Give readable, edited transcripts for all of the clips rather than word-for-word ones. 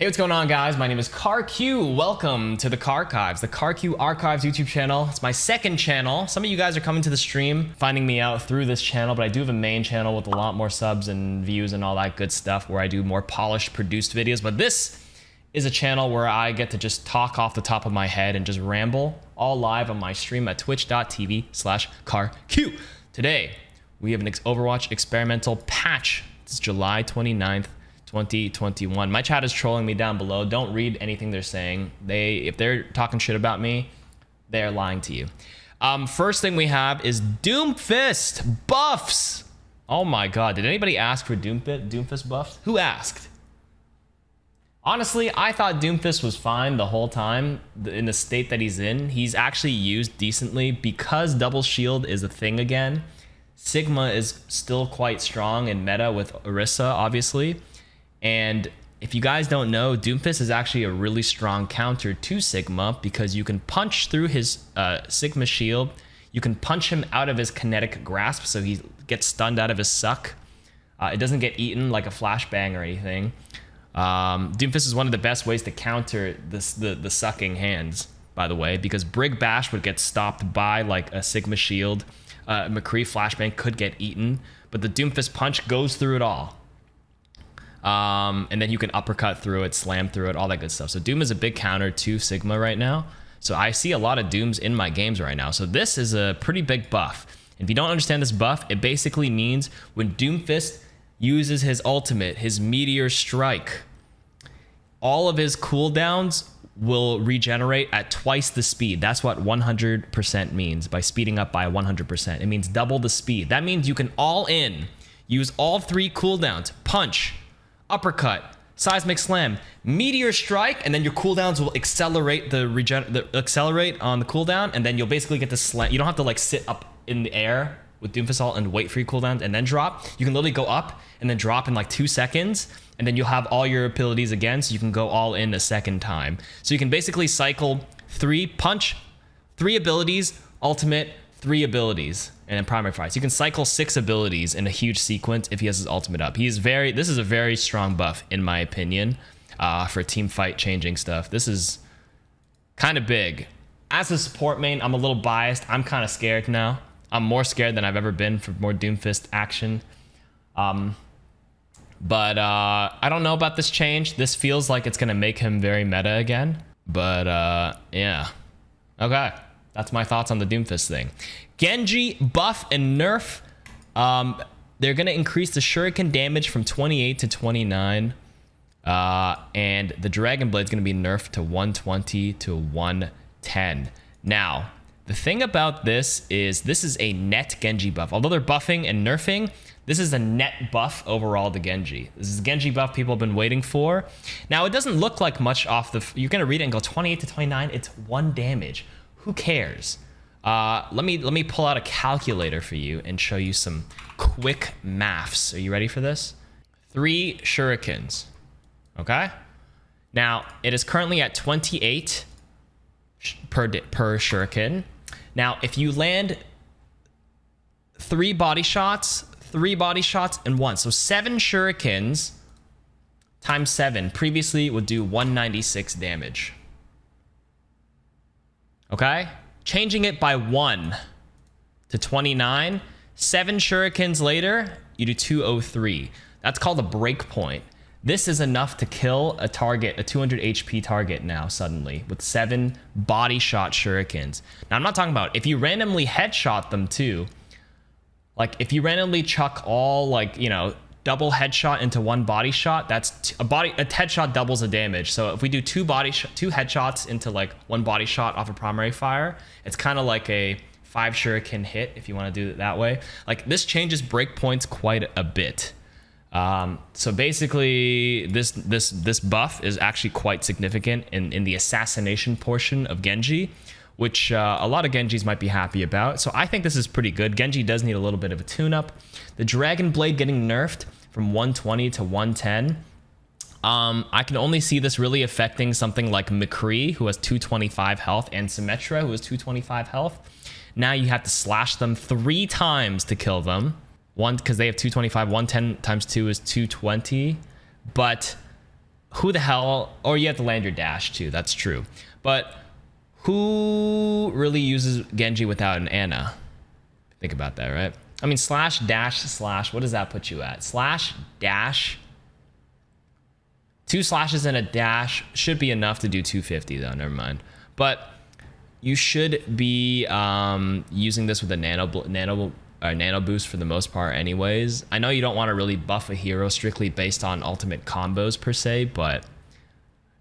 Hey, what's going on, guys? My name is KarQ. Welcome to the KarKives, the KarQ Archives YouTube channel. It's my second channel. Some of you guys are coming to the stream, finding me out through this channel, but I do have a main channel with a lot more subs and views and all that good stuff where I do more polished, produced videos. But this is a channel where I get to just talk off the top of my head and just ramble, all live on my stream at twitch.tv/KarQ. Today, we have an Overwatch experimental patch. It's July 29th. 2021. My chat is trolling me down below. Don't read anything they're saying. If they're talking shit about me, they're lying to you. First thing we have is Doomfist buffs. Oh my god, did anybody ask for Doomfist buffs? Who asked? Honestly, I thought Doomfist was fine the whole time in the state that he's in. He's actually used decently because double shield is a thing again. Sigma is still quite strong in meta with Orisa, obviously. And if you guys don't know, Doomfist is actually a really strong counter to Sigma because you can punch through his Sigma shield. You can punch him out of his kinetic grasp, so he gets stunned out of his suck. It doesn't get eaten like a flashbang or anything. Doomfist is one of the best ways to counter the sucking hands, by the way, because Brig Bash would get stopped by like a Sigma shield. McCree flashbang could get eaten, but the Doomfist punch goes through it all. And then you can uppercut through it, slam through it, all that good stuff. So Doom is a big counter to Sigma right now. So I see a lot of Dooms in my games right now. So this is a pretty big buff. If you don't understand this buff, it basically means when Doomfist uses his ultimate, his Meteor Strike, all of his cooldowns will regenerate at twice the speed. That's what 100% means by speeding up by 100%. It means double the speed. That means you can all in, use all three cooldowns, punch, uppercut, seismic slam, meteor strike, and then your cooldowns will accelerate accelerate on the cooldown, and then you'll basically get to slam. You don't have to like sit up in the air with Doomfist ult and wait for your cooldowns and then drop. You can literally go up and then drop in like 2 seconds, and then you'll have all your abilities again, so you can go all in a second time. So you can basically cycle 3 punch, 3 abilities, ultimate, 3 abilities, and then primary fire. So you can cycle 6 abilities in a huge sequence if he has his ultimate up. This is a very strong buff, in my opinion, for team fight changing stuff. This is kind of big. As a support main, I'm a little biased. I'm kind of scared now. I'm more scared than I've ever been for more Doomfist action. But I don't know about this change. This feels like it's going to make him very meta again. But yeah. Okay. That's my thoughts on the Doomfist thing. Genji buff and nerf. They're going to increase the shuriken damage from 28 to 29. And the Dragon Blade is going to be nerfed to 120 to 110. Now, the thing about this is a net Genji buff. Although they're buffing and nerfing, this is a net buff overall to Genji. This is a Genji buff people have been waiting for. Now, it doesn't look like much off the... You're going to read it and go 28 to 29. It's 1 damage. Who cares? Let me pull out a calculator for you and show you some quick maths. Are you ready for this? 3 shurikens. Okay? Now, it is currently at 28 per shuriken. Now, if you land 3 body shots, and 1. So 7 shurikens times 7 previously would do 196 damage. Okay? Changing it by 1 to 29. 7 shurikens later, you do 203. That's called a breakpoint. This is enough to kill a target, a 200 HP target now suddenly with 7 body shot shurikens. Now, I'm not talking about if you randomly headshot them too. Like if you randomly chuck all like, you know, double headshot into 1 body shot, that's a headshot doubles the damage. So if we do 2 headshots into like 1 body shot off a primary fire, it's kind of like a 5 shuriken hit if you want to do it that way. Like this changes breakpoints quite a bit. So basically this buff is actually quite significant in the assassination portion of Genji, which a lot of Genjis might be happy about. So I think this is pretty good. Genji does need a little bit of a tune-up. The Dragon Blade getting nerfed from 120 to 110. I can only see this really affecting something like McCree, who has 225 health, and Symmetra, who has 225 health. Now you have to slash them 3 times to kill them. 1, because they have 225. 110 times 2 is 220. But who the hell, or you have to land your dash too, that's true. But who really uses Genji without an Ana? Think about that, right? I mean, slash, dash, slash, what does that put you at? Slash, dash, 2 slashes and a dash should be enough to do 250 though, never mind. But you should be using this with a nano boost for the most part anyways. I know you don't want to really buff a hero strictly based on ultimate combos per se, but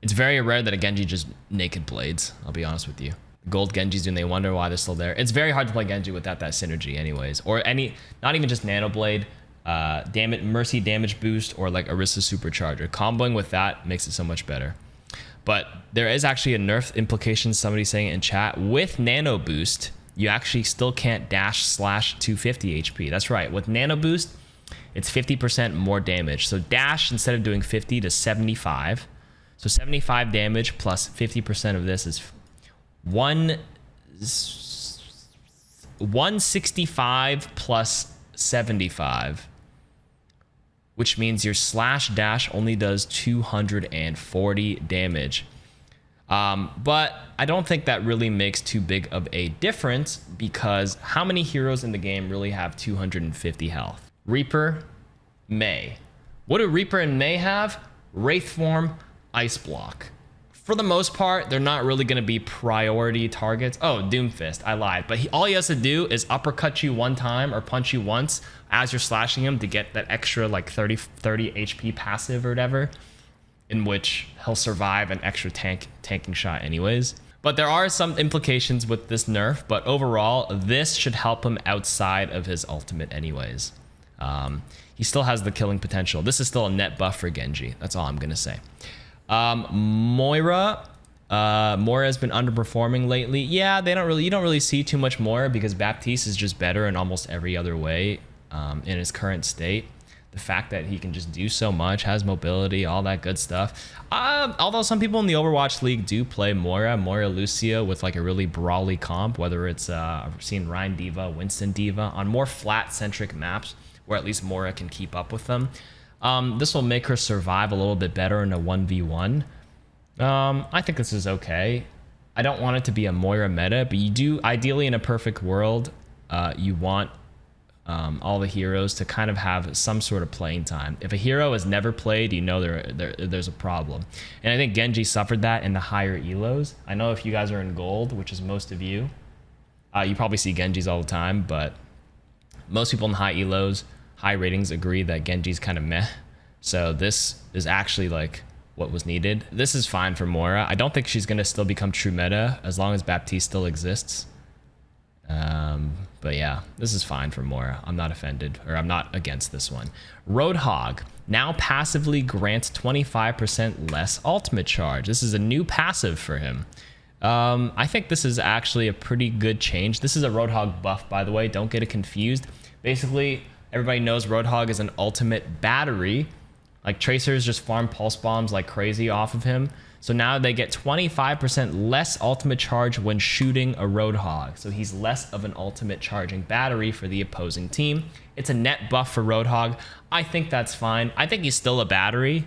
it's very rare that a Genji just naked blades, I'll be honest with you. Gold Genjis, and they wonder why they're still there. It's very hard to play Genji without that synergy anyways, or any, not even just nano blade, mercy damage boost, or like Orisa supercharger. Comboing with that makes it so much better. But there is actually a nerf implication, somebody saying it in chat, with nano boost you actually still can't dash slash 250 HP. That's right, with nano boost it's 50% more damage. So dash, instead of doing 50 to 75, so 75 damage plus 50% of this is 165 plus 75, which means your slash dash only does 240 damage. But I don't think that really makes too big of a difference, because how many heroes in the game really have 250 health? Reaper, Mei. What do Reaper and Mei have? Wraith form, ice block. For the most part, they're not really going to be priority targets. Oh, Doomfist, I lied. But all he has to do is uppercut you one time or punch you once as you're slashing him to get that extra like 30 HP passive or whatever, in which he'll survive an extra tanking shot anyways. But there are some implications with this nerf, but overall, this should help him outside of his ultimate anyways. He still has the killing potential. This is still a net buff for Genji. That's all I'm going to say. Moira has been underperforming lately. Yeah, you don't really see too much more, because Baptiste is just better in almost every other way in his current state. The fact that he can just do so much, has mobility, all that good stuff. Although some people in the Overwatch League do play Moira Lucio with like a really brawly comp, whether it's I've seen Ryan D.Va, Winston D.Va on more flat centric maps where at least Moira can keep up with them. This will make her survive a little bit better in a 1v1. I think this is okay. I don't want it to be a Moira meta, but you do, ideally in a perfect world, you want all the heroes to kind of have some sort of playing time. If a hero has never played, you know there's a problem. And I think Genji suffered that in the higher elos. I know if you guys are in gold, which is most of you, you probably see Genjis all the time, but most people in high elos, high ratings agree that Genji's kind of meh. So this is actually like what was needed. This is fine for Moira. I don't think she's going to still become true meta as long as Baptiste still exists. But yeah, this is fine for Moira. I'm not offended, or I'm not against this one. Roadhog now passively grants 25% less ultimate charge. This is a new passive for him. I think this is actually a pretty good change. This is a Roadhog buff, by the way. Don't get it confused. Basically, everybody knows Roadhog is an ultimate battery. Like, tracers just farm pulse bombs like crazy off of him. So now they get 25% less ultimate charge when shooting a Roadhog. So he's less of an ultimate charging battery for the opposing team. It's a net buff for Roadhog. I think that's fine. I think he's still a battery.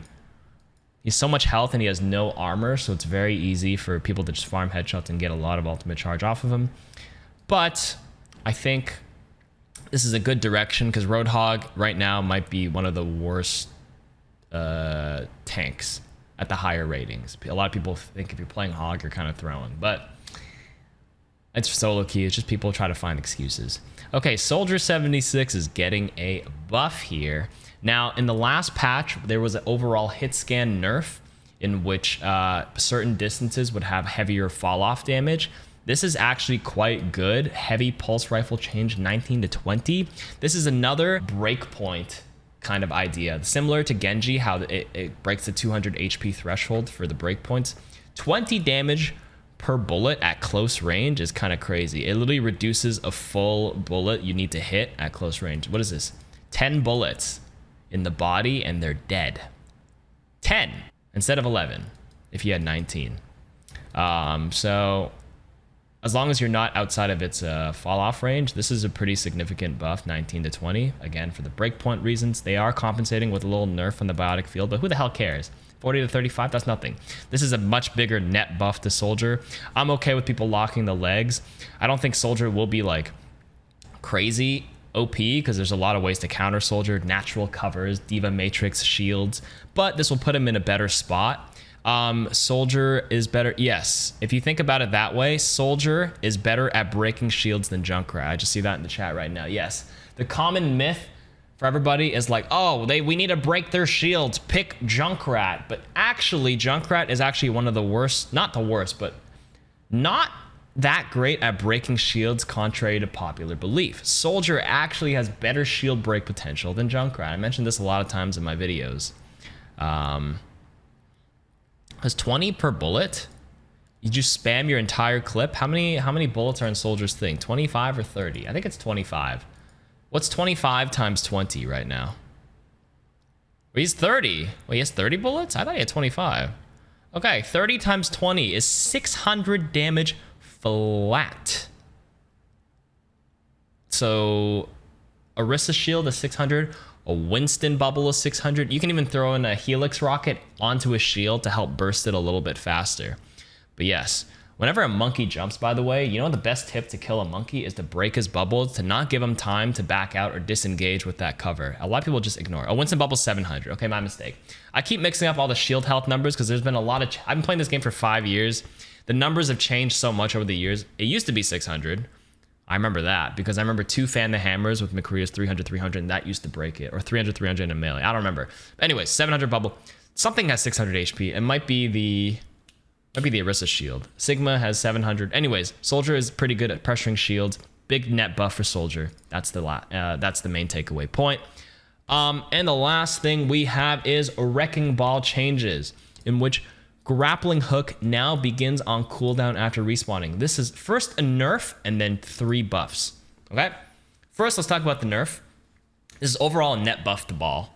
He's so much health and he has no armor, so it's very easy for people to just farm headshots and get a lot of ultimate charge off of him. But I think this is a good direction, because Roadhog right now might be one of the worst tanks at the higher ratings. A lot of people think if you're playing Hog, you're kind of throwing, but it's solo queue. It's just people try to find excuses. Okay, Soldier 76 is getting a buff here. Now, in the last patch, there was an overall hit scan nerf in which certain distances would have heavier fall off damage. This is actually quite good. Heavy pulse rifle change 19 to 20. This is another breakpoint kind of idea, similar to Genji, how it breaks the 200 HP threshold for the breakpoints. 20 damage per bullet at close range is kind of crazy. It literally reduces a full bullet you need to hit at close range. What is this? 10 bullets in the body and they're dead. 10 instead of 11 if you had 19. So as long as you're not outside of its fall off range, this is a pretty significant buff, 19 to 20. Again, for the breakpoint reasons, they are compensating with a little nerf on the biotic field, but who the hell cares? 40 to 35, that's nothing. This is a much bigger net buff to Soldier. I'm okay with people locking the legs. I don't think Soldier will be like crazy OP because there's a lot of ways to counter Soldier, natural covers, Diva Matrix, shields, but this will put him in a better spot. Soldier is better. Yes, if you think about it that way, Soldier is better at breaking shields than Junkrat. I just see that in the chat right now. Yes, the common myth for everybody is like, oh, we need to break their shields, pick Junkrat. But actually, Junkrat is actually one of the worst, not the worst, but not that great at breaking shields, contrary to popular belief. Soldier actually has better shield break potential than Junkrat. I mentioned this a lot of times in my videos. Has 20 per bullet? You just spam your entire clip? How many bullets are in Soldier's thing? 25 or 30? I think it's 25. What's 25 times 20 right now? Well, he's 30. Wait, he has 30 bullets? I thought he had 25. Okay, 30 times 20 is 600 damage flat. So Orisa shield is 600. A Winston bubble is 600. You can even throw in a Helix rocket onto a shield to help burst it a little bit faster. But yes, whenever a monkey jumps, by the way, you know the best tip to kill a monkey is to break his bubbles, to not give him time to back out or disengage with that cover. A lot of people just ignore it. A Winston bubble 700. Okay, my mistake. I keep mixing up all the shield health numbers because there's been a lot of... I've been playing this game for 5 years. The numbers have changed so much over the years. It used to be 600. I remember that because I remember 2 Fan the Hammers with McCrea's 300, and that used to break it. Or 300 in a melee. I don't remember. But anyways, 700 bubble. Something has 600 HP. It might be the Orisa shield. Sigma has 700. Anyways, Soldier is pretty good at pressuring shields. Big net buff for Soldier. That's the main takeaway point. And the last thing we have is Wrecking Ball changes, in which Grappling Hook now begins on cooldown after respawning. This is first a nerf and then 3 buffs. Okay? First, let's talk about the nerf. This is overall a net buff to Ball.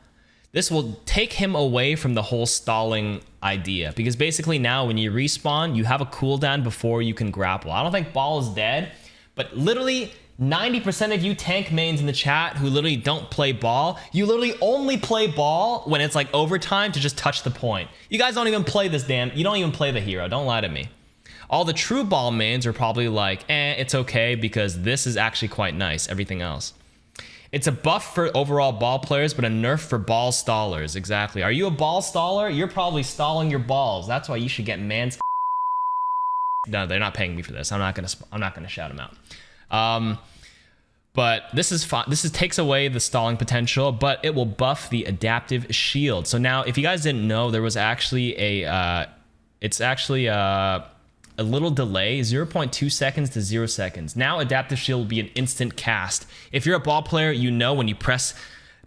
This will take him away from the whole stalling idea, because basically now when you respawn, you have a cooldown before you can grapple. I don't think Ball is dead, but literally 90% of you tank mains in the chat who literally don't play Ball, you literally only play Ball when it's like overtime to just touch the point. You guys don't even play this you don't even play the hero. Don't lie to me. All the true Ball mains are probably like, it's okay because this is actually quite nice, everything else. It's a buff for overall Ball players, but a nerf for Ball stallers. Exactly. Are you a Ball staller? You're probably stalling your balls. That's why you should get mans. No, they're not paying me for this. I'm not gonna shout them out. But this is fine. This takes away the stalling potential, but it will buff the adaptive shield. So now, if you guys didn't know, there was actually a little delay, 0.2 seconds to 0 seconds. Now adaptive shield will be an instant cast. If you're a Ball player, you know when you press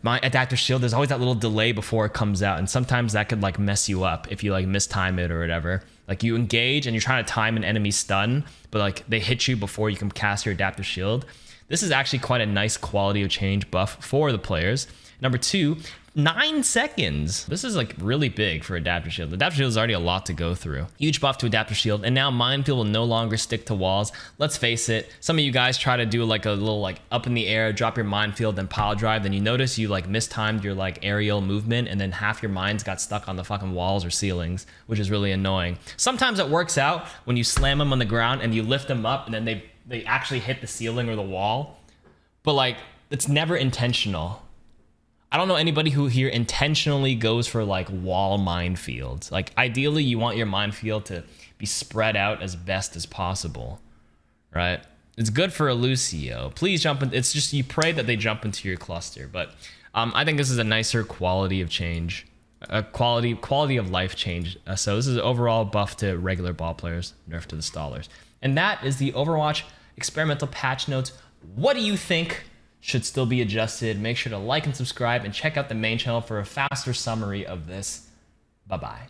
my adaptive shield, there's always that little delay before it comes out, and sometimes that could like mess you up if you like mistime it or whatever. Like you engage and you're trying to time an enemy stun, but like they hit you before you can cast your adaptive shield. This is actually quite a nice quality of change buff for the players. Number 2, 9 seconds. This is like really big for adaptive shield. Adaptive shield is already a lot to go through. Huge buff to adaptive shield, and now minefield will no longer stick to walls. Let's face it, some of you guys try to do like a little like up in the air, drop your minefield, then pile drive, then you notice you like mistimed your like aerial movement, and then half your mines got stuck on the fucking walls or ceilings, which is really annoying. Sometimes it works out when you slam them on the ground and you lift them up, and then they actually hit the ceiling or the wall, but like it's never intentional. I don't know anybody who here intentionally goes for like wall minefields. Like ideally you want your minefield to be spread out as best as possible, right? It's good for a Lucio. Please jump in. It's just you pray that they jump into your cluster. But I think this is a nicer quality of change, a quality of life change. So this is an overall buff to regular Ball players, nerf to the stallers. And that is the Overwatch experimental patch notes. What do you think should still be adjusted? Make sure to like and subscribe and check out the main channel for a faster summary of this. Bye-bye.